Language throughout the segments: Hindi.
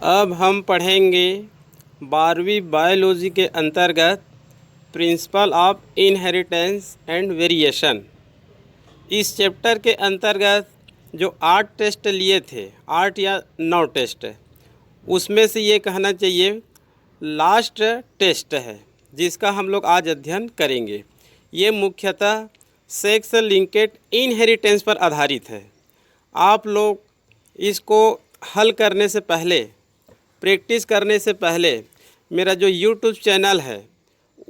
अब हम पढ़ेंगे 12वीं बायोलॉजी के अंतर्गत principle of inheritance and variation. इस चैप्टर के अंतर्गत जो 8 टेस्ट लिए थे, 8 या 9 टेस्ट, उसमें से ये कहना चाहिए लास्ट टेस्ट है जिसका हम लोग आज अध्ययन करेंगे। ये मुख्यतः सेक्स लिंकेड इनहेरिटेंस पर आधारित है। आप लोग इसको हल करने से पहले, प्रैक्टिस करने से पहले मेरा जो यूट्यूब चैनल है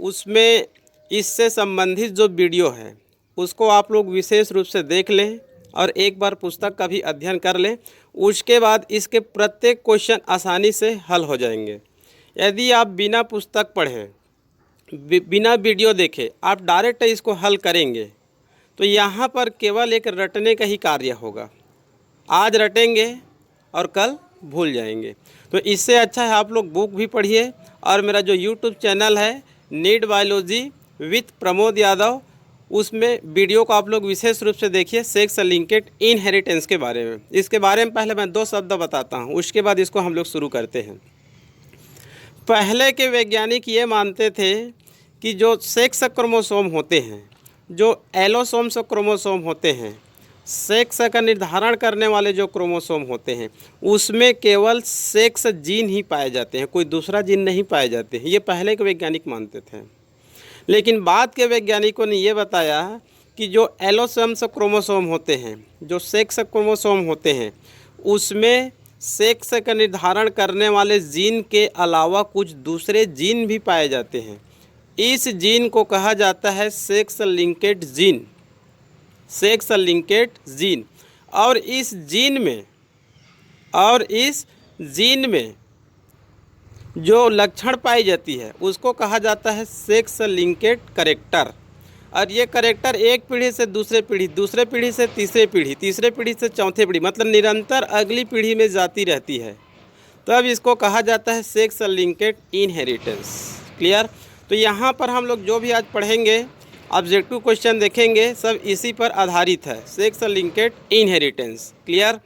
उसमें इससे संबंधित जो वीडियो है उसको आप लोग विशेष रूप से देख लें और एक बार पुस्तक का भी अध्ययन कर लें। उसके बाद इसके प्रत्येक क्वेश्चन आसानी से हल हो जाएंगे। यदि आप बिना पुस्तक पढ़े, बिना वीडियो देखे आप डायरेक्ट इसको हल करेंगे तो यहाँ पर केवल एक रटने का ही कार्य होगा। आज रटेंगे और कल भूल जाएंगे। तो इससे अच्छा है आप लोग बुक भी पढ़िए और मेरा जो यूट्यूब चैनल है NEET biology with Pramod Yadav, उसमें वीडियो को आप लोग विशेष रूप से देखिए सेक्स लिंकेड इनहेरिटेंस के बारे में। इसके बारे में पहले मैं 2 शब्द बताता हूँ, उसके बाद इसको हम लोग शुरू करते हैं। पहले के वैज्ञानिक ये मानते थे कि जो सेक्स क्रोमोसोम होते हैं, जो एलोसोम्स क्रोमोसोम होते हैं, सेक्स का निर्धारण करने वाले जो क्रोमोसोम होते हैं उसमें केवल सेक्स जीन ही पाए जाते हैं, कोई दूसरा जीन नहीं पाए जाते हैं। ये पहले के वैज्ञानिक मानते थे। लेकिन बाद के वैज्ञानिकों ने ये बताया कि जो एलोसोम्स क्रोमोसोम होते हैं, जो सेक्स क्रोमोसोम होते हैं, उसमें सेक्स का निर्धारण करने वाले जीन के अलावा कुछ दूसरे जीन भी पाए जाते हैं। इस जीन को कहा जाता है sex linked gene, sex linked gene. और इस जीन में जो लक्षण पाई जाती है उसको कहा जाता है सेक्स लिंकेड कैरेक्टर। और ये कैरेक्टर एक पीढ़ी से दूसरे पीढ़ी, दूसरे पीढ़ी से तीसरे पीढ़ी, तीसरे पीढ़ी से चौथे पीढ़ी, मतलब निरंतर अगली पीढ़ी में जाती रहती है। तब इसको कहा जाता है सेक्स लिंकेड इनहेरिटेंस। क्लियर? तो यहाँ पर हम लोग जो भी आज पढ़ेंगे, ऑब्जेक्टिव क्वेश्चन देखेंगे, सब इसी पर आधारित है, सेक्स लिंकेड इनहेरिटेंस। क्लियर?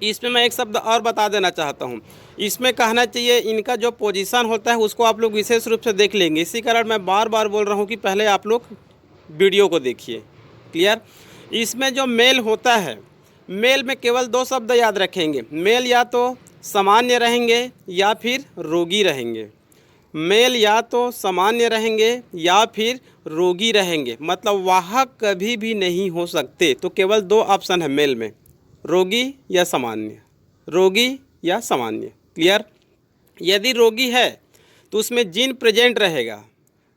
इसमें मैं एक शब्द और बता देना चाहता हूँ। इसमें कहना चाहिए इनका जो पोजीशन होता है उसको आप लोग विशेष रूप से देख लेंगे। इसी कारण मैं बार बार बोल रहा हूँ कि पहले आप लोग वीडियो को देखिए। क्लियर? इसमें जो मेल होता है, मेल में केवल 2 शब्द याद रखेंगे। मेल या तो सामान्य रहेंगे या फिर रोगी रहेंगे। मेल या तो सामान्य रहेंगे या फिर रोगी रहेंगे, मतलब वाहक कभी भी नहीं हो सकते। तो केवल 2 ऑप्शन है मेल में, रोगी या सामान्य, रोगी या सामान्य। क्लियर? यदि रोगी है तो उसमें जीन प्रेजेंट रहेगा।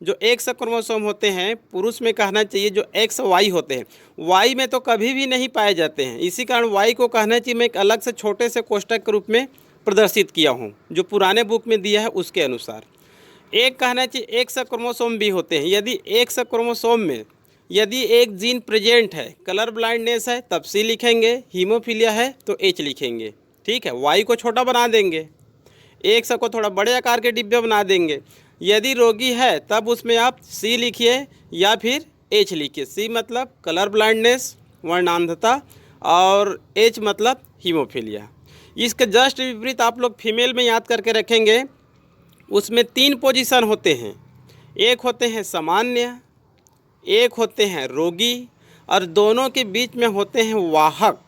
जो एक्स क्रोमोसोम होते हैं पुरुष में कहना चाहिए, जो एक्स वाई होते हैं, वाई में तो कभी भी नहीं पाए जाते हैं। इसी कारण वाई को कहना चाहिए मैं एक अलग से छोटे से कोष्टक के रूप में प्रदर्शित किया हूँ, जो पुराने बुक में दिया है उसके अनुसार। एक कहना चाहिए एक्स क्रोमोसोम भी होते हैं। यदि एक्स क्रोमोसोम में यदि एक जीन प्रेजेंट है, कलर ब्लाइंडनेस है तब सी लिखेंगे, हीमोफीलिया है तो एच लिखेंगे। ठीक है? वाई को छोटा बना देंगे, एक्स को थोड़ा बड़े आकार के डिब्बे बना देंगे। यदि रोगी है तब उसमें आप सी लिखिए या फिर एच लिखिए। सी मतलब कलर ब्लाइंडनेस, वर्णांधता, और एच मतलब हीमोफीलिया। इसके जस्ट विपरीत आप लोग फीमेल में याद करके रखेंगे। उसमें 3 पोजीशन होते हैं, एक होते हैं सामान्य, एक होते हैं रोगी, और दोनों के बीच में होते हैं वाहक।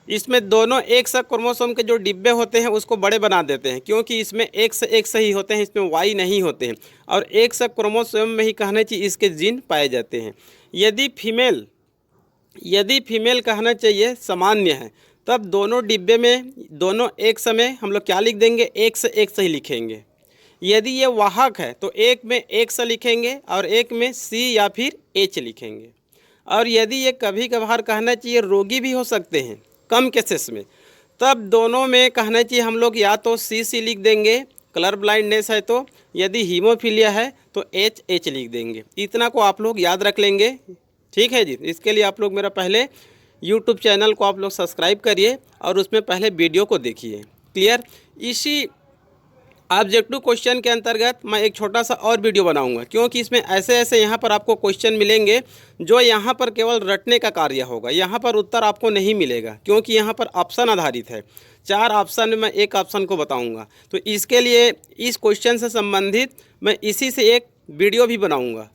इसमें दोनों एक्स क्रोमोसोम के जो डिब्बे होते हैं उसको बड़े बना देते हैं, क्योंकि इसमें एक्स ही होते हैं, इसमें वाई नहीं होते हैं। और एक्स क्रोमोसोम में ही कहना चाहिए इसके जीन पाए जाते हैं। यदि फीमेल कहना चाहिए सामान्य है तब दोनों डिब्बे में, दोनों एक्स में हम लोग क्या लिख देंगे, एक्स ही लिखेंगे। यदि ये वाहक है तो एक में एक्स लिखेंगे और एक में सी या फिर एच लिखेंगे। और यदि ये कभी कभार कहना चाहिए रोगी भी हो सकते हैं कम केसेस में, तब दोनों में कहना चाहिए हम लोग या तो सी लिख देंगे, कलर ब्लाइंडनेस है तो, यदि हीमोफीलिया है तो एच लिख देंगे। इतना को आप लोग याद रख लेंगे। ठीक है जी? इसके लिए आप लोग मेरा पहले यूट्यूब चैनल को आप लोग सब्सक्राइब करिए और उसमें पहले वीडियो को देखिए। क्लियर? इसी ऑब्जेक्टिव क्वेश्चन के अंतर्गत मैं एक छोटा सा और वीडियो बनाऊंगा, क्योंकि इसमें ऐसे ऐसे यहाँ पर आपको क्वेश्चन मिलेंगे जो यहाँ पर केवल रटने का कार्य होगा, यहाँ पर उत्तर आपको नहीं मिलेगा, क्योंकि यहाँ पर ऑप्शन आधारित है। 4 ऑप्शन में मैं एक ऑप्शन को बताऊंगा। तो इसके लिए इस क्वेश्चन से संबंधित मैं इसी से एक वीडियो भी बनाऊँगा,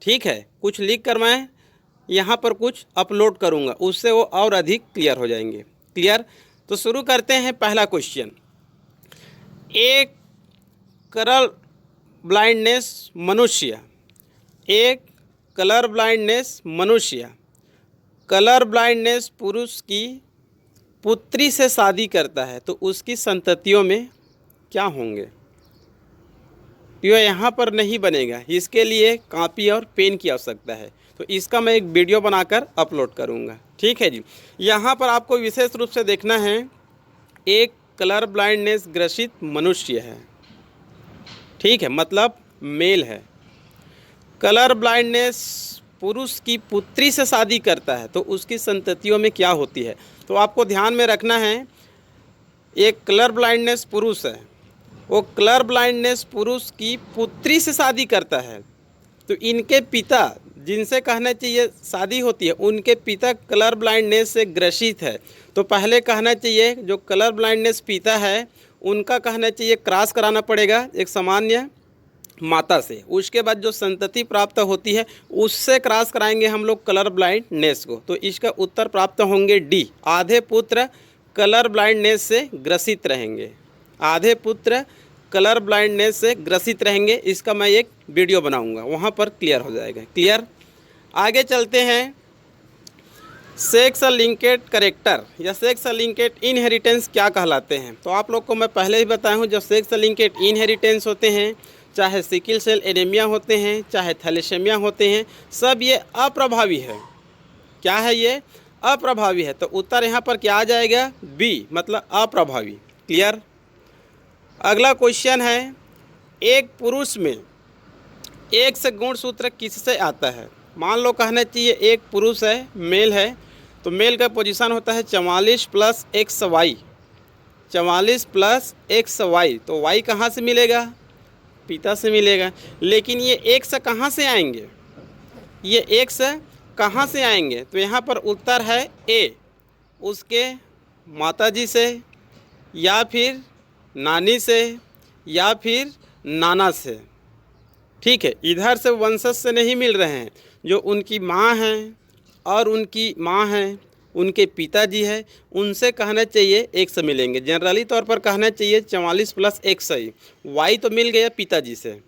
ठीक है। कुछ लिख कर मैं यहाँ पर कुछ अपलोड करूँगा, उससे वो और अधिक क्लियर हो जाएंगे। क्लियर? तो शुरू करते हैं। पहला क्वेश्चन, एक कलर ब्लाइंडनेस मनुष्य, एक कलर ब्लाइंडनेस मनुष्य कलर ब्लाइंडनेस पुरुष की पुत्री से शादी करता है, तो उसकी संततियों में क्या होंगे? तो यहाँ पर नहीं बनेगा, इसके लिए कॉपी और पेन की आवश्यकता है। तो इसका मैं एक वीडियो बनाकर अपलोड करूँगा, ठीक है जी। यहाँ पर आपको विशेष रूप से देखना है, एक कलर ब्लाइंडनेस ग्रसित मनुष्य है, ठीक है, मतलब मेल है। कलर ब्लाइंडनेस पुरुष की पुत्री से शादी करता है, तो उसकी संततियों में क्या होती है? तो आपको ध्यान में रखना है, एक कलर ब्लाइंडनेस पुरुष है, वो कलर ब्लाइंडनेस पुरुष की पुत्री से शादी करता है, तो इनके पिता, जिनसे कहना चाहिए शादी होती है, उनके पिता कलर ब्लाइंडनेस से ग्रसित है। तो पहले कहना चाहिए जो कलर ब्लाइंडनेस पिता है उनका कहना चाहिए क्रॉस कराना पड़ेगा एक सामान्य माता से, उसके बाद जो संतति प्राप्त होती है उससे क्रॉस कराएंगे हम लोग कलर ब्लाइंडनेस को। तो इसका उत्तर प्राप्त होंगे डी, आधे पुत्र कलर ब्लाइंडनेस से ग्रसित रहेंगे, आधे पुत्र कलर ब्लाइंडनेस से ग्रसित रहेंगे। इसका मैं एक वीडियो बनाऊंगा, वहाँ पर क्लियर हो जाएगा। क्लियर? आगे चलते हैं। सेक्स लिंकेड करेक्टर या सेक्स लिंकेड इनहेरिटेंस क्या कहलाते हैं? तो आप लोग को मैं पहले ही बताया हूँ, जब सेक्स लिंकेड इनहेरिटेंस होते हैं, चाहे सिकल सेल एनीमिया होते हैं, चाहे थैलेसेमिया होते हैं, सब ये अप्रभावी है। क्या है ये? अप्रभावी है। तो उत्तर यहाँ पर क्या आ जाएगा? बी, मतलब अप्रभावी। क्लियर? अगला क्वेश्चन है, एक पुरुष में एक से गुणसूत्र किससे आता है? मान लो कहना चाहिए एक पुरुष है, मेल है, तो मेल का पोजीशन होता है 44 + XY, 44 + XY। तो Y कहाँ से मिलेगा? पिता से मिलेगा। लेकिन ये X कहाँ से आएंगे? ये X कहाँ से आएंगे? तो यहाँ पर उत्तर है ए, उसके माताजी से, या फिर नानी से, या फिर नाना से। ठीक है, इधर से वंशज से नहीं मिल रहे हैं, जो उनकी माँ हैं और उनकी माँ हैं, उनके पिताजी है, उनसे कहना चाहिए एक से मिलेंगे। जनरली तौर पर कहना चाहिए 44 + XY। वाई तो मिल गया पिताजी से,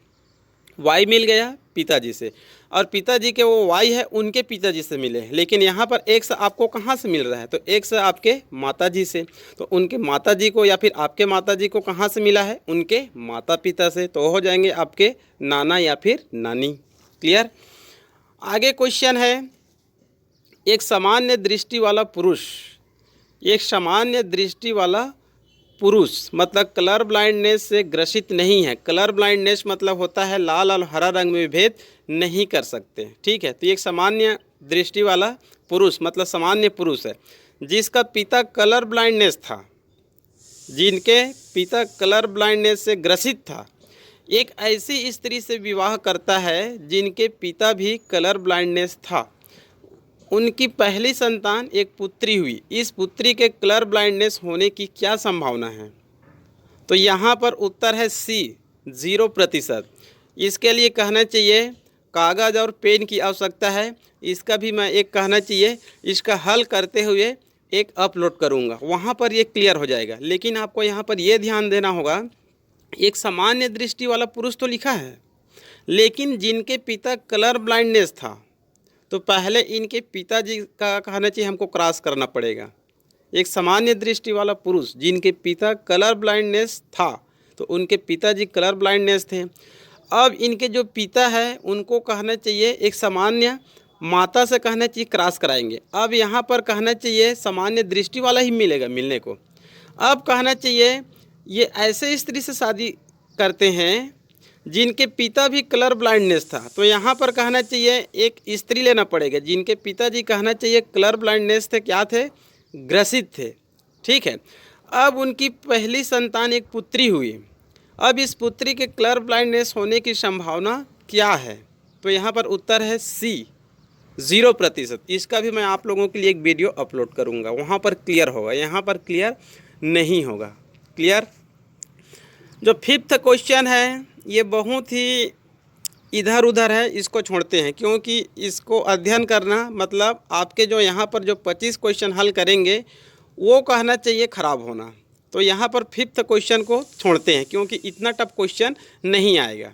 वाई मिल गया पिताजी से, और पिताजी के वो वाई है उनके पिताजी से मिले। लेकिन यहाँ पर एक्स आपको कहाँ से मिल रहा है? तो एक्स आपके माताजी से, तो उनके माताजी को या फिर आपके माताजी को कहाँ से मिला है? उनके माता पिता से। तो हो जाएंगे आपके नाना या फिर नानी। क्लियर? आगे क्वेश्चन है, एक सामान्य दृष्टि वाला पुरुष, एक सामान्य दृष्टि वाला पुरुष मतलब कलर ब्लाइंडनेस से ग्रसित नहीं है। कलर ब्लाइंडनेस मतलब होता है लाल और हरा रंग में भेद नहीं कर सकते। ठीक है, तो एक सामान्य दृष्टि वाला पुरुष मतलब सामान्य पुरुष है जिसका पिता कलर ब्लाइंडनेस था, जिनके पिता कलर ब्लाइंडनेस से ग्रसित था, एक ऐसी स्त्री से विवाह करता है जिनके पिता भी कलर ब्लाइंडनेस था। उनकी पहली संतान एक पुत्री हुई। इस पुत्री के कलर ब्लाइंडनेस होने की क्या संभावना है? तो यहाँ पर उत्तर है सी, 0%। इसके लिए कहना चाहिए कागज़ और पेन की आवश्यकता है। इसका भी मैं एक कहना चाहिए, इसका हल करते हुए एक अपलोड करूँगा, वहाँ पर ये क्लियर हो जाएगा। लेकिन आपको यहाँ पर ये ध्यान देना होगा, एक सामान्य दृष्टि वाला पुरुष तो लिखा है, लेकिन जिनके पिता कलर ब्लाइंडनेस था, तो पहले इनके पिताजी का कहना चाहिए हमको क्रॉस करना पड़ेगा। एक सामान्य दृष्टि वाला पुरुष जिनके पिता कलर ब्लाइंडनेस था, तो उनके पिताजी कलर ब्लाइंडनेस थे। अब इनके जो पिता है उनको कहना चाहिए एक सामान्य माता से कहना चाहिए क्रॉस कराएंगे। अब यहाँ पर कहना चाहिए सामान्य दृष्टि वाला ही मिलेगा मिलने को। अब कहना चाहिए ये ऐसे स्त्री से शादी करते हैं जिनके पिता भी कलर ब्लाइंडनेस था, तो यहाँ पर कहना चाहिए एक स्त्री लेना पड़ेगा जिनके पिताजी कहना चाहिए कलर ब्लाइंडनेस थे, क्या थे? ग्रसित थे। ठीक है, अब उनकी पहली संतान एक पुत्री हुई। अब इस पुत्री के कलर ब्लाइंडनेस होने की संभावना क्या है? तो यहाँ पर उत्तर है सी, 0%। इसका भी मैं आप लोगों के लिए एक वीडियो अपलोड करूँगा, वहाँ पर क्लियर होगा, यहाँ पर क्लियर नहीं होगा। क्लियर। जो फिफ्थ क्वेश्चन है ये बहुत ही इधर उधर है, इसको छोड़ते हैं, क्योंकि इसको अध्ययन करना मतलब आपके जो यहाँ पर जो 25 क्वेश्चन हल करेंगे वो कहना चाहिए ख़राब होना। तो यहाँ पर फिफ्थ क्वेश्चन को छोड़ते हैं क्योंकि इतना टफ क्वेश्चन नहीं आएगा।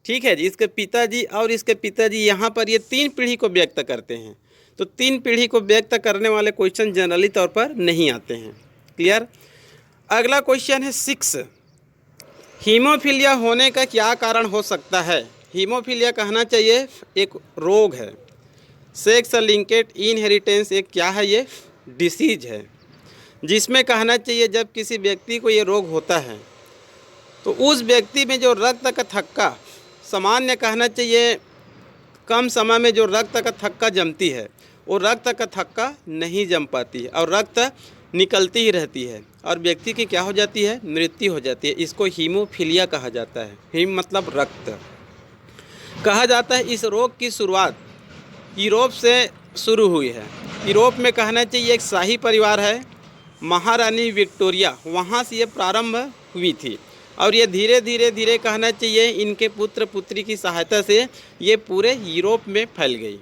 ठीक है जी। इसके पिताजी और इसके पिताजी यहाँ पर ये 3 पीढ़ी को व्यक्त करते हैं, तो 3 पीढ़ी को व्यक्त करने वाले क्वेश्चन जनरली तौर पर नहीं आते हैं। क्लियर। अगला क्वेश्चन है 6, हीमोफीलिया होने का क्या कारण हो सकता है? हीमोफीलिया कहना चाहिए एक रोग है, सेक्स लिंक्ड इनहेरिटेंस एक क्या है, ये डिसीज है, जिसमें कहना चाहिए जब किसी व्यक्ति को ये रोग होता है तो उस व्यक्ति में जो रक्त का थक्का, सामान्य कहना चाहिए कम समय में जो रक्त का थक्का जमती है वो रक्त का थक्का नहीं जम पाती है और रक्त निकलती ही रहती है और व्यक्ति की क्या हो जाती है, मृत्यु हो जाती है। इसको हीमोफीलिया कहा जाता है। हीम मतलब रक्त। कहा जाता है इस रोग की शुरुआत यूरोप से शुरू हुई है। यूरोप में कहना चाहिए एक शाही परिवार है, महारानी विक्टोरिया, वहाँ से ये प्रारंभ हुई थी और ये धीरे धीरे कहना चाहिए इनके पुत्र पुत्री की सहायता से ये पूरे यूरोप में फैल गई।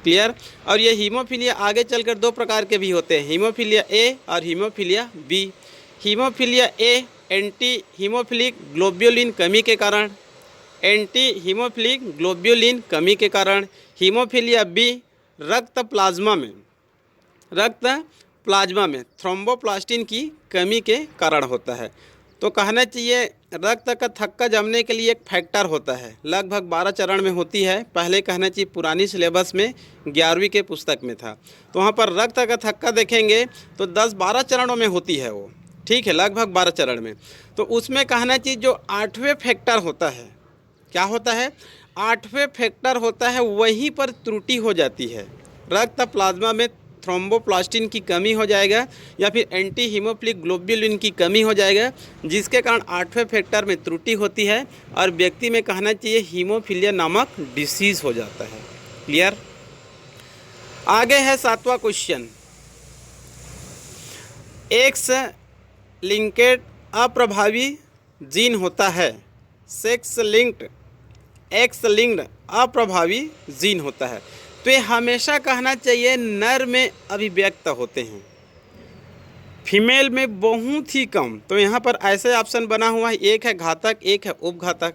क्लियर। और ये हीमोफीलिया आगे चलकर 2 प्रकार के भी होते हैं, हीमोफीलिया ए और haemophilia B. Haemophilia A anti haemophilic globulin कमी के कारण, एंटी हीमोफिलिक ग्लोब्यूलिन कमी के कारण। हीमोफीलिया बी रक्त प्लाज्मा में थ्रोम्बोप्लास्टिन की कमी के कारण होता है। तो कहना चाहिए रक्त का थक्का जमने के लिए एक फैक्टर होता है, लगभग 12 चरण में होती है। पहले कहना चाहिए पुरानी सिलेबस में 11वीं के पुस्तक में था, तो वहाँ पर रक्त का थक्का देखेंगे तो 10-12 चरणों में होती है वो। ठीक है, लगभग 12 चरण में। तो उसमें कहना चाहिए जो 8वें फैक्टर होता है, क्या होता है, 8वें फैक्टर होता है, वहीं पर त्रुटि हो जाती है। रक्त प्लाज्मा में थ्रोम्बोप्लास्टिन की कमी हो जाएगा या फिर एंटी हीमोफिलिक ग्लोब्यूलिन की कमी हो जाएगा, जिसके कारण 8वें फैक्टर में त्रुटि होती है और व्यक्ति में कहना चाहिए हीमोफीलिया नामक डिसीज हो जाता है। क्लियर। आगे है 7वां क्वेश्चन, एक्स लिंक्ड अप्रभावी जीन होता है, सेक्स लिंक्ड एक्स लिंक्ड अप्रभावी जीन होता है। तो ये हमेशा कहना चाहिए नर में अभिव्यक्त होते हैं, फीमेल में बहुत ही कम। तो यहाँ पर ऐसे ऑप्शन बना हुआ है, एक है घातक, एक है उपघातक।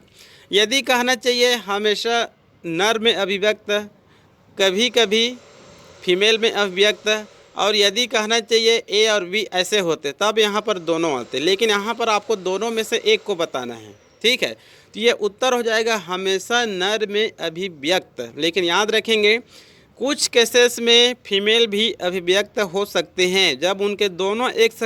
यदि कहना चाहिए हमेशा नर में अभिव्यक्त, कभी कभी फीमेल में अभिव्यक्त, और यदि कहना चाहिए ए और बी ऐसे होते तब यहाँ पर दोनों आते, लेकिन यहाँ पर आपको दोनों में से एक को बताना है। ठीक है, तो ये उत्तर हो जाएगा हमेशा नर में अभिव्यक्त। लेकिन याद रखेंगे कुछ केसेस में फीमेल भी अभिव्यक्त हो सकते हैं, जब उनके दोनों एक्स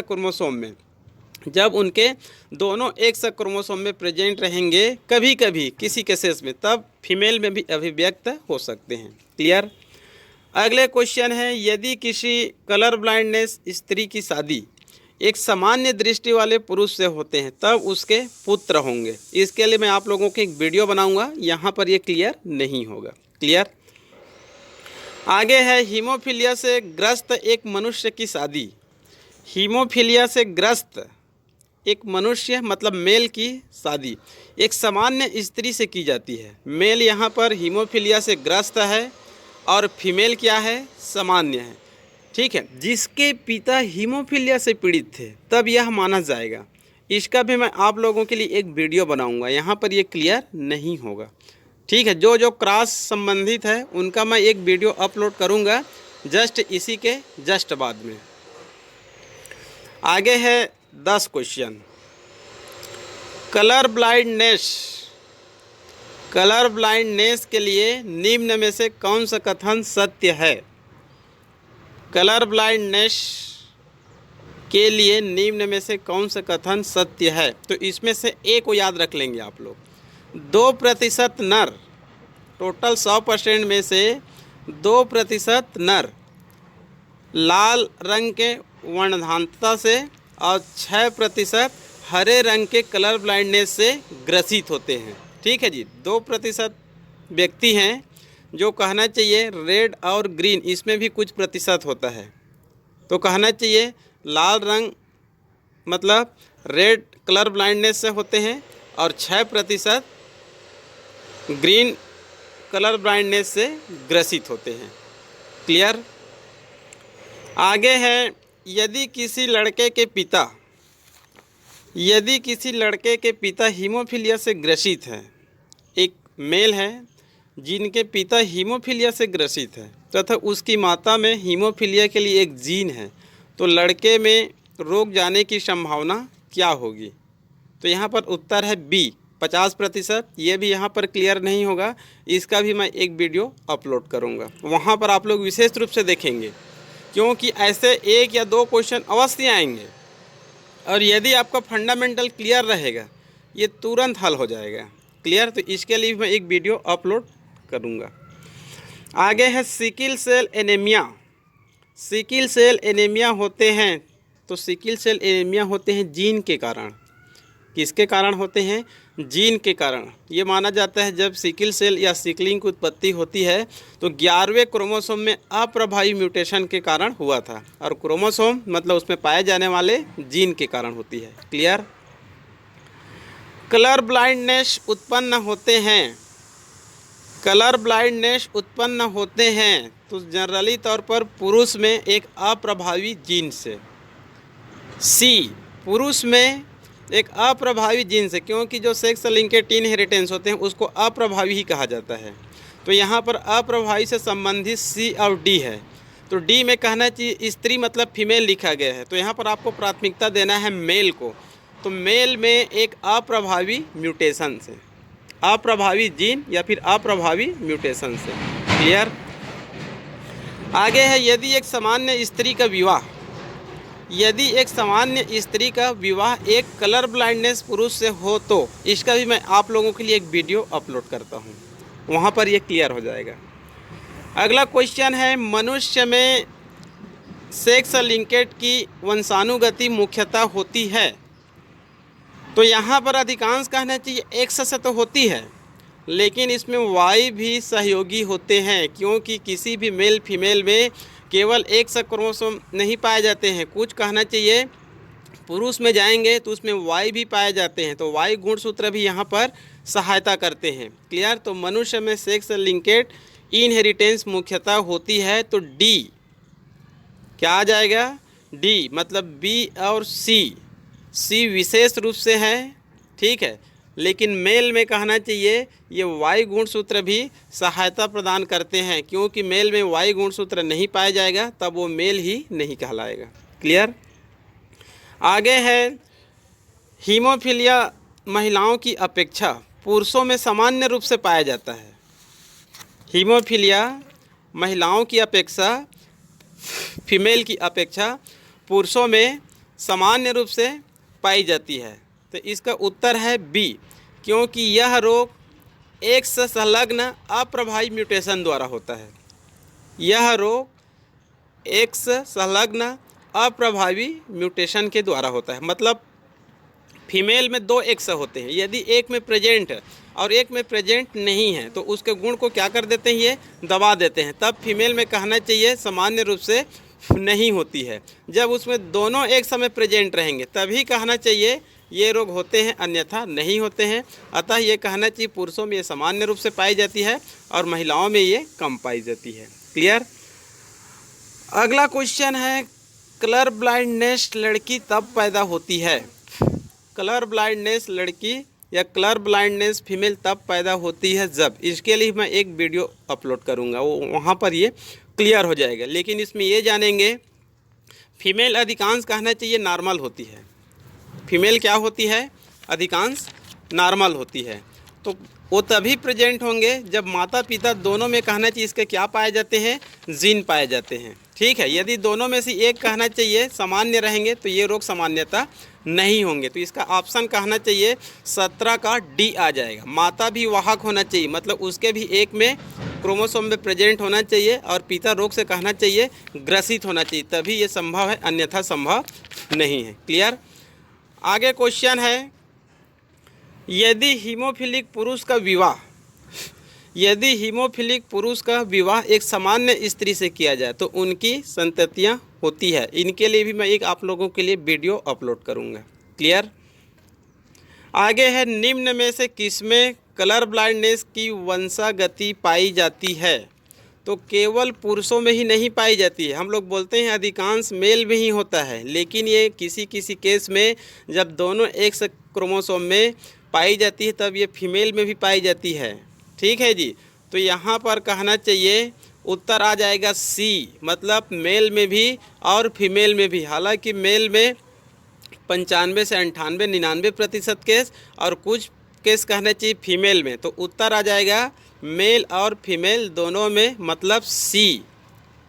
क्रोमोसोम में प्रेजेंट रहेंगे, कभी कभी किसी केसेस में, तब फीमेल में भी अभिव्यक्त हो सकते हैं। क्लियर। अगले क्वेश्चन है, यदि किसी कलर ब्लाइंडनेस स्त्री की शादी एक सामान्य दृष्टि वाले पुरुष से होते हैं तब उसके पुत्र होंगे। इसके लिए मैं आप लोगों को एक वीडियो बनाऊंगा, यहाँ पर ये क्लियर नहीं होगा। क्लियर। आगे है हीमोफीलिया से ग्रस्त एक मनुष्य की शादी। हीमोफीलिया से ग्रस्त एक मनुष्य मतलब मेल की शादी एक सामान्य स्त्री से की जाती है। मेल यहाँ पर हीमोफीलिया से ग्रस्त है और फीमेल क्या है, सामान्य है। ठीक है, जिसके पिता हीमोफीलिया से पीड़ित थे तब यह माना जाएगा। इसका भी मैं आप लोगों के लिए एक वीडियो बनाऊंगा, यहाँ पर ये क्लियर नहीं होगा। ठीक है, जो क्रॉस संबंधित है उनका मैं एक वीडियो अपलोड करूंगा जस्ट इसी के जस्ट बाद में। आगे है 10 क्वेश्चन, कलर ब्लाइंडनेस के लिए निम्न में से कौन सा कथन सत्य है? कलर ब्लाइंडनेस के लिए निम्न में से कौन सा कथन सत्य है? तो इसमें से ए को याद रख लेंगे आप लोग। 2% नर, टोटल 100% में से 2% नर लाल रंग के वर्णधांतता से और 6% हरे रंग के कलर ब्लाइंडनेस से ग्रसित होते हैं। ठीक है जी, 2% व्यक्ति हैं जो कहना चाहिए रेड और ग्रीन इसमें भी कुछ प्रतिशत होता है, तो कहना चाहिए लाल रंग मतलब रेड कलर ब्लाइंडनेस से होते हैं और 6% ग्रीन कलर ब्लाइंडनेस से ग्रसित होते हैं। क्लियर। आगे है, यदि किसी लड़के के पिता हीमोफीलिया से ग्रसित है, एक मेल है जिनके पिता हीमोफीलिया से ग्रसित है तथा उसकी माता में हीमोफीलिया के लिए एक जीन है, तो लड़के में रोग जाने की संभावना क्या होगी? तो यहाँ पर उत्तर है बी 50%। ये भी यहाँ पर क्लियर नहीं होगा, इसका भी मैं एक वीडियो अपलोड करूँगा, वहाँ पर आप लोग विशेष रूप से देखेंगे, क्योंकि ऐसे 1 या 2 क्वेश्चन अवश्य आएंगे और यदि आपका फंडामेंटल क्लियर रहेगा ये तुरंत हल हो जाएगा। क्लियर। तो इसके लिए मैं एक वीडियो अपलोड करूँगा। आगे है sickle cell anaemia. Sickle cell anaemia होते हैं, तो सिकिल सेल एनीमिया होते हैं जीन के कारण। किसके कारण होते हैं? जीन के कारण। ये माना जाता है जब सिकिल सेल या सिकलिंग की उत्पत्ति होती है तो 11वें क्रोमोसोम में अप्रभावी म्यूटेशन के कारण हुआ था, और क्रोमोसोम मतलब उसमें पाए जाने वाले जीन के कारण होती है। क्लियर। कलर ब्लाइंडनेस उत्पन्न होते हैं, कलर ब्लाइंडनेस उत्पन्न होते हैं तो जनरली तौर पर पुरुष में एक अप्रभावी जीन से। सी, पुरुष में एक अप्रभावी जीन से, क्योंकि जो सेक्स लिंकेड इनहेरिटेंस होते हैं उसको अप्रभावी ही कहा जाता है। तो यहाँ पर अप्रभावी से संबंधित सी और डी है, तो डी में कहना चाहिए स्त्री मतलब फीमेल लिखा गया है, तो यहाँ पर आपको प्राथमिकता देना है मेल को। तो मेल में एक अप्रभावी म्यूटेशन से, अप्रभावी जीन या फिर अप्रभावी म्यूटेशन से। क्लियर। आगे है, यदि एक सामान्य स्त्री का विवाह एक कलर ब्लाइंडनेस पुरुष से हो तो इसका भी मैं आप लोगों के लिए एक वीडियो अपलोड करता हूँ, वहाँ पर ये क्लियर हो जाएगा। अगला क्वेश्चन है, मनुष्य में सेक्स लिंकेज की वंशानुगति मुख्यतः होती है, तो यहाँ पर अधिकांश कहना चाहिए एक्स से तो होती है, लेकिन इसमें वाई भी सहयोगी होते हैं, क्योंकि किसी भी मेल फीमेल में केवल एक्स क्रोमोसोम नहीं पाए जाते हैं। कुछ कहना चाहिए पुरुष में जाएंगे तो उसमें वाई भी पाए जाते हैं, तो वाई गुणसूत्र भी यहाँ पर सहायता करते हैं। क्लियर। तो मनुष्य में सेक्स लिंकेड इनहेरिटेंस मुख्यतः होती है, तो डी क्या आ जाएगा? डी मतलब बी और सी विशेष रूप से है। ठीक है, लेकिन मेल में कहना चाहिए ये वाई गुणसूत्र भी सहायता प्रदान करते हैं, क्योंकि मेल में वाई गुणसूत्र नहीं पाया जाएगा तब वो मेल ही नहीं कहलाएगा। क्लियर। आगे है, हीमोफीलिया महिलाओं की अपेक्षा पुरुषों में सामान्य रूप से पाया जाता है। हीमोफीलिया महिलाओं की अपेक्षा, फीमेल की अपेक्षा पुरुषों में सामान्य रूप से पाई जाती है, तो इसका उत्तर है बी, क्योंकि यह रोग एक से संलग्न अप्रभावी म्यूटेशन द्वारा होता है। यह रोग एक से संलग्न अप्रभावी म्यूटेशन के द्वारा होता है, मतलब फीमेल में 2 एक्स होते हैं, यदि एक में प्रेजेंट है और एक में प्रेजेंट नहीं है तो उसके गुण को क्या कर देते हैं, ये दबा देते हैं, तब फीमेल में कहना चाहिए सामान्य रूप से नहीं होती है। जब उसमें दोनों एक समय प्रेजेंट रहेंगे तभी कहना चाहिए ये रोग होते हैं, अन्यथा नहीं होते हैं। अतः ये कहना चाहिए पुरुषों में ये सामान्य रूप से पाई जाती है और महिलाओं में ये कम पाई जाती है। क्लियर। अगला क्वेश्चन है, कलर ब्लाइंडनेस लड़की तब पैदा होती है। कलर ब्लाइंडनेस लड़की या कलर ब्लाइंडनेस फीमेल तब पैदा होती है जब, इसके लिए मैं एक वीडियो अपलोड करूँगा, वो वहाँ पर ये क्लियर हो जाएगा। लेकिन इसमें ये जानेंगे फीमेल अधिकांश कहना चाहिए नॉर्मल होती है। फीमेल क्या होती है? अधिकांश नॉर्मल होती है, तो वो तभी प्रेजेंट होंगे जब माता पिता दोनों में कहना चाहिए इसके क्या पाए जाते हैं, जीन पाए जाते हैं। ठीक है, यदि दोनों में से एक कहना चाहिए सामान्य रहेंगे तो ये रोग सामान्यता नहीं होंगे, तो इसका ऑप्शन कहना चाहिए 17 का डी आ जाएगा। माता भी वाहक होना चाहिए, मतलब उसके भी एक में क्रोमोसोम में प्रेजेंट होना चाहिए और पिता रोग से कहना चाहिए ग्रसित होना चाहिए, तभी ये संभव है, अन्यथा संभव नहीं है। क्लियर। आगे क्वेश्चन है, यदि हीमोफिलिक पुरुष का विवाह एक सामान्य स्त्री से किया जाए तो उनकी संततियां होती है। इनके लिए भी मैं एक आप लोगों के लिए वीडियो अपलोड करूंगा। क्लियर। आगे है, निम्न में से किसमें कलर ब्लाइंडनेस की वंशागति पाई जाती है? तो केवल पुरुषों में ही नहीं पाई जाती है। हम लोग बोलते हैं अधिकांश मेल में ही होता है, लेकिन ये किसी किसी केस में जब दोनों एक्स क्रोमोसोम में पाई जाती है तब ये फीमेल में भी पाई जाती है। ठीक है जी। तो यहाँ पर कहना चाहिए उत्तर आ जाएगा सी, मतलब मेल में भी और फीमेल में भी। हालांकि मेल में 95 से 98 99% केस और कुछ केस कहना चाहिए फीमेल में। तो उत्तर आ जाएगा मेल और फीमेल दोनों में, मतलब सी,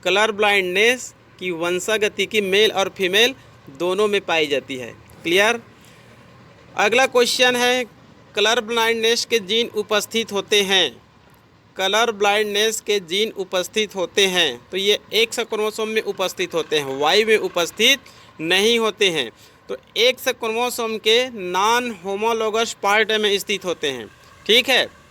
कलर ब्लाइंडनेस की वंशागति की मेल और फीमेल दोनों में पाई जाती है। क्लियर। अगला क्वेश्चन है, कलर ब्लाइंडनेस के जीन उपस्थित होते हैं। कलर ब्लाइंडनेस के जीन उपस्थित होते हैं तो ये एक्स क्रोमोसोम में उपस्थित होते हैं, वाई में उपस्थित नहीं होते हैं। तो एक्स क्रोमोसोम के नॉन होमोलोगस पार्ट में स्थित होते हैं। ठीक है।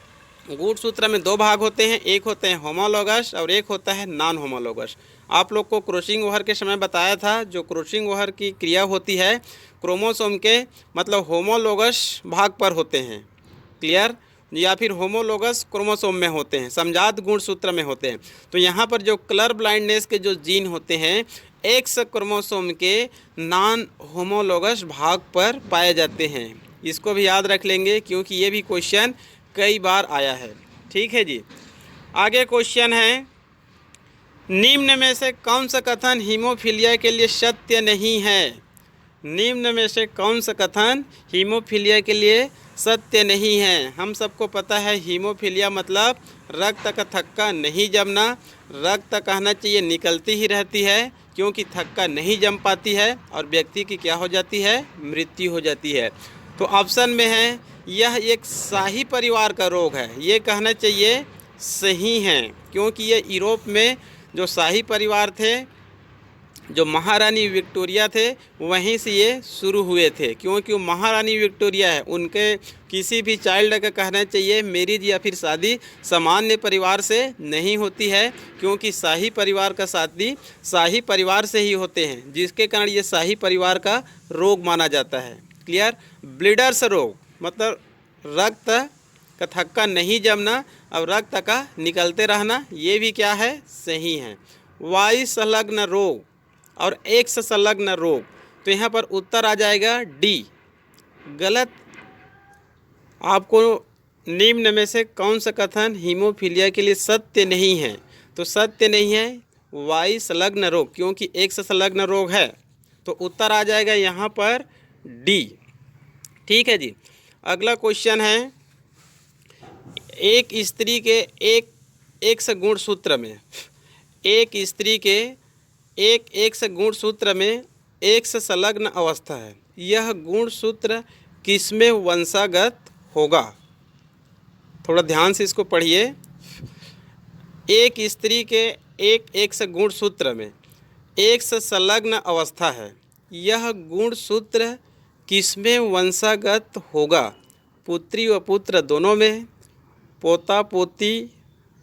गुणसूत्र में दो भाग होते हैं, एक होते हैं होमोलोगस और एक होता है नॉन होमोलोगस। आप लोग को क्रॉसिंग ओवर के समय बताया था, जो क्रॉसिंग ओवर की क्रिया होती है क्रोमोसोम के मतलब होमोलोगस भाग पर होते हैं। क्लियर। या फिर होमोलोगस क्रोमोसोम में होते हैं, समजात गुणसूत्र में होते हैं। तो यहाँ पर जो कलर ब्लाइंडनेस के जो जीन होते हैं एक्स क्रोमोसोम के नॉन होमोलोगस भाग पर पाए जाते हैं। इसको भी याद रख लेंगे क्योंकि ये भी क्वेश्चन कई बार आया है। ठीक है जी। आगे क्वेश्चन है, निम्न में से कौन सा कथन हीमोफीलिया के लिए सत्य नहीं है? निम्न में से कौन सा कथन हीमोफीलिया के लिए सत्य नहीं है? हम सबको पता है हीमोफीलिया मतलब रक्त का थक्का नहीं जमना। रक्त कहना चाहिए निकलती ही रहती है, क्योंकि थक्का नहीं जम पाती है और व्यक्ति की क्या हो जाती है, मृत्यु हो जाती है। तो ऑप्शन में है यह एक शाही परिवार का रोग है। ये कहना चाहिए सही है, क्योंकि ये यूरोप में जो शाही परिवार थे, जो महारानी विक्टोरिया थे, वहीं से ये शुरू हुए थे। क्योंकि वो महारानी विक्टोरिया है, उनके किसी भी चाइल्ड का कहना चाहिए मैरिज या फिर शादी सामान्य परिवार से नहीं होती है, क्योंकि शाही परिवार का शादी शाही परिवार से ही होते हैं, जिसके कारण ये शाही परिवार का रोग माना जाता है। क्लियर। ब्लीडर्स रोग मतलब रक्त का थक्का नहीं जमना और रक्त का निकलते रहना, ये भी क्या है, सही है। वायु संलग्न रोग और एक्स संलग्न रोग, तो यहाँ पर उत्तर आ जाएगा डी, गलत। आपको निम्न में से कौन सा कथन हीमोफीलिया के लिए सत्य नहीं है? तो सत्य नहीं है वायु संलग्न रोग, क्योंकि एक्स संलग्न रोग है। तो उत्तर आ जाएगा यहाँ पर डी। ठीक है जी। अगला क्वेश्चन है, एक स्त्री के एक एक्स गुणसूत्र में, एक स्त्री के एक एक्स गुणसूत्र में एक्स संलग्न अवस्था है। यह गुणसूत्र किसमें वंशागत होगा? थोड़ा ध्यान से इसको पढ़िए। एक स्त्री के एक एक्स गुणसूत्र में एक्स संलग्न अवस्था है। यह गुणसूत्र किसमें वंशागत होगा? पुत्री व पुत्र दोनों में, पोता पोती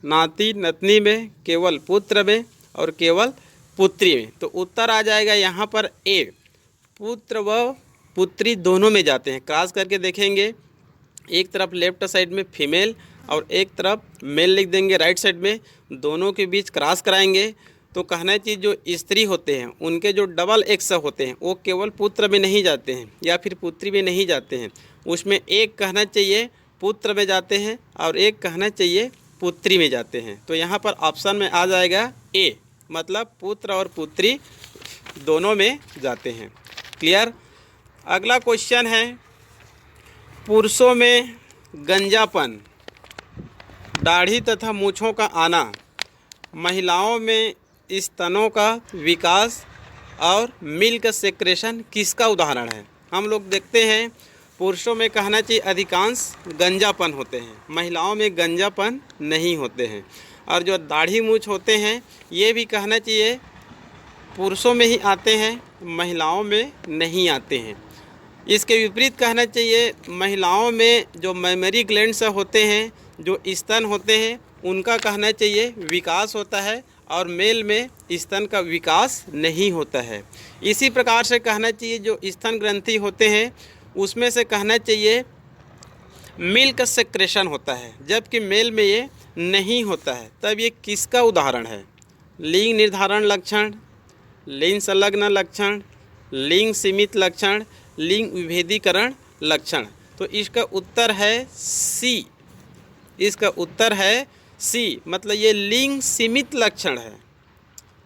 नाती नतनी में, केवल पुत्र में और केवल पुत्री में। तो उत्तर आ जाएगा यहाँ पर ए, पुत्र व पुत्री दोनों में जाते हैं। क्रॉस करके देखेंगे, एक तरफ लेफ्ट साइड में फीमेल और एक तरफ मेल लिख देंगे राइट साइड में, दोनों के बीच क्रॉस कराएंगे तो कहना चाहिए जो स्त्री होते हैं उनके जो डबल एक्स होते हैं वो केवल पुत्र में नहीं जाते हैं या फिर पुत्री में नहीं जाते हैं, उसमें एक कहना चाहिए पुत्र में जाते हैं और एक कहना चाहिए पुत्री में जाते हैं। तो यहाँ पर ऑप्शन में आ जाएगा ए, मतलब पुत्र और पुत्री दोनों में जाते हैं। क्लियर। अगला क्वेश्चन है, पुरुषों में गंजापन, दाढ़ी तथा मूछों का आना, महिलाओं में स्तनों का विकास और मिल्क सेक्रेशन किसका उदाहरण है? हम लोग देखते हैं पुरुषों में कहना चाहिए अधिकांश गंजापन होते हैं, महिलाओं में गंजापन नहीं होते हैं। और जो दाढ़ी मूछ होते हैं ये भी कहना चाहिए पुरुषों में ही आते हैं, महिलाओं में नहीं आते हैं। इसके विपरीत कहना चाहिए, महिलाओं में जो मेमरी ग्लैंड्स होते हैं, जो स्तन होते हैं, उनका कहना चाहिए विकास होता है और मेल में स्तन का विकास नहीं होता है। इसी प्रकार से कहना चाहिए जो स्तन ग्रंथि होते हैं उसमें से कहना चाहिए मिल्क सेक्रेशन होता है, जबकि मेल में ये नहीं होता है। तब ये किसका उदाहरण है? लिंग निर्धारण लक्षण, लिंग संलग्न लक्षण, लिंग सीमित लक्षण, लिंग विभेदीकरण लक्षण। तो इसका उत्तर है सी। इसका उत्तर है सी, मतलब ये लिंग सीमित लक्षण है।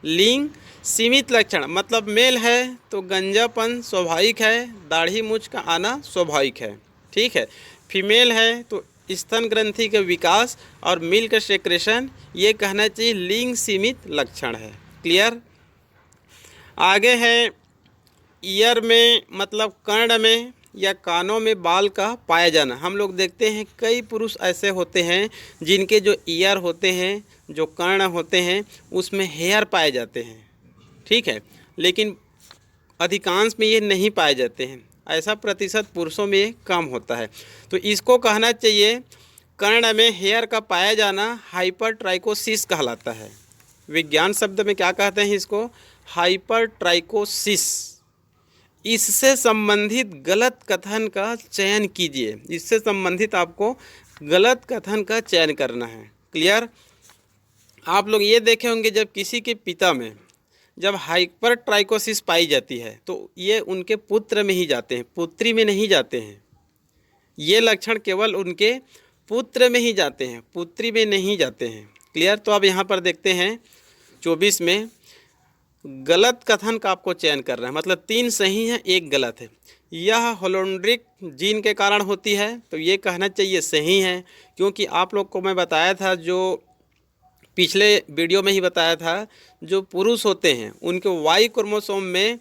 लिंग सीमित लक्षण मतलब मेल है तो गंजापन स्वाभाविक है, दाढ़ी मूंछ का आना स्वाभाविक है, ठीक है। फीमेल है तो स्तन ग्रंथि का विकास और मिल्क सेक्रेशन, ये कहना चाहिए लिंग सीमित लक्षण है। क्लियर? आगे है ईयर में, मतलब कर्ण में या कानों में बाल का पाया जाना। हम लोग देखते हैं कई पुरुष ऐसे होते हैं जिनके जो ईयर होते हैं, जो कर्ण होते हैं, उसमें हेयर पाए जाते हैं, ठीक है, लेकिन अधिकांश में ये नहीं पाए जाते हैं। ऐसा प्रतिशत पुरुषों में कम होता है। तो इसको कहना चाहिए कर्ण में हेयर का पाया जाना हाइपरट्राइकोसिस कहलाता है। विज्ञान शब्द में क्या कहते हैं इसको? हाइपरट्राइकोसिस। इससे संबंधित गलत कथन का चयन कीजिए। इससे संबंधित आपको गलत कथन का चयन करना है। क्लियर? आप लोग ये देखे होंगे जब किसी के पिता में जब हाइपरट्राइकोसिस पाई जाती है तो ये उनके पुत्र में ही जाते हैं, पुत्री में नहीं जाते हैं। ये लक्षण केवल उनके पुत्र में ही जाते हैं, पुत्री में नहीं जाते हैं। क्लियर? तो अब यहाँ पर देखते हैं 24 में गलत कथन का आपको चयन करना है, मतलब 3 सही हैं, 1 गलत है। यह होलोंड्रिक जीन के कारण होती है, तो ये कहना चाहिए सही है, क्योंकि आप लोग को मैं बताया था, जो पिछले वीडियो में ही बताया था, जो पुरुष होते हैं उनके वाई क्रोमोसोम में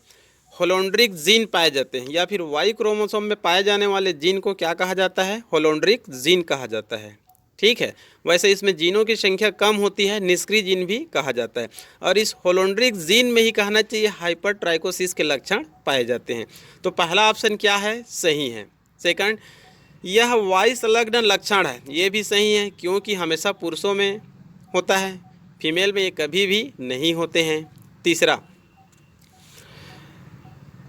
होलोंड्रिक जीन पाए जाते हैं, या फिर वाई क्रोमोसोम में पाए जाने वाले जीन को क्या कहा जाता है? होलोंड्रिक जीन कहा जाता है, ठीक है। वैसे इसमें जीनों की संख्या कम होती है, निष्क्रिय जीन भी कहा जाता है, और इस होलोंड्रिक जीन में ही कहना चाहिए हाइपरट्राइकोसिस के लक्षण पाए जाते हैं। तो पहला ऑप्शन क्या है? सही है। सेकंड, यह वाई संलग्न लक्षण है, ये भी सही है, क्योंकि हमेशा पुरुषों में होता है, फीमेल में ये कभी भी नहीं होते हैं। तीसरा,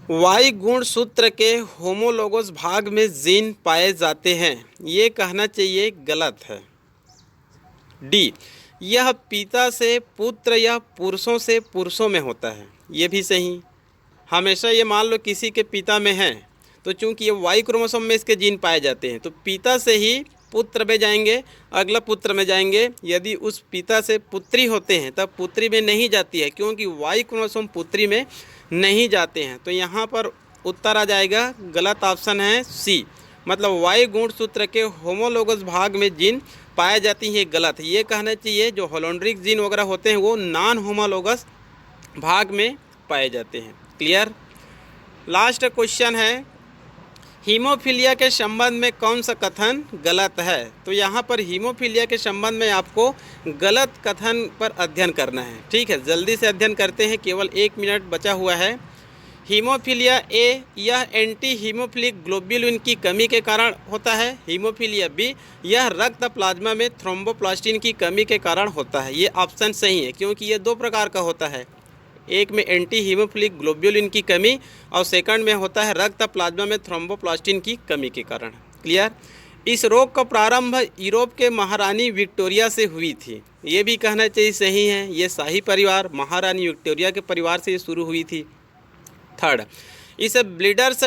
वाई गुण सूत्र के होमोलोगस भाग में जीन पाए जाते हैं, ये कहना चाहिए गलत है। डी, यह पिता से पुत्र या पुरुषों से पुरुषों में होता है, ये भी सही। हमेशा ये मान लो किसी के पिता में है, तो चूंकि ये वाई क्रोमोसोम में इसके जीन पाए जाते हैं, तो पिता से ही पुत्र में जाएंगे, अगला पुत्र में जाएंगे। यदि उस पिता से पुत्री होते हैं तब पुत्री में नहीं जाती है, क्योंकि वाई क्रोमोसोम पुत्री में नहीं जाते हैं। तो यहाँ पर उत्तर आ जाएगा गलत ऑप्शन है सी, मतलब वाई गुणसूत्र के होमोलोगस भाग में जीन पाए जाती है, गलत है। ये कहना चाहिए जो होलोंड्रिक जीन वगैरह होते हैं वो नॉन होमोलोगस भाग में पाए जाते हैं। क्लियर? लास्ट क्वेश्चन है, हीमोफीलिया के संबंध में कौन सा कथन गलत है? तो यहाँ पर हीमोफीलिया के संबंध में आपको गलत कथन पर अध्ययन करना है, ठीक है। जल्दी से अध्ययन करते हैं, केवल 1 मिनट बचा हुआ है। हीमोफीलिया ए, यह एंटी हीमोफिलिक ग्लोब्यूलिन की कमी के कारण होता है। हीमोफीलिया बी, यह रक्त प्लाज्मा में थ्रोम्बोप्लास्टिन की कमी के कारण होता है। ये ऑप्शन सही है, क्योंकि ये 2 प्रकार का होता है, एक में एंटी हीमोफिलिक ग्लोब्यूलिन की कमी और सेकंड में होता है रक्त प्लाज्मा में थ्रोम्बोप्लास्टिन की कमी के कारण। क्लियर? इस रोग का प्रारंभ यूरोप के महारानी विक्टोरिया से हुई थी, ये भी कहना चाहिए सही है। ये शाही परिवार महारानी विक्टोरिया के परिवार से शुरू हुई थी। थर्ड, इसे ब्लीडर्स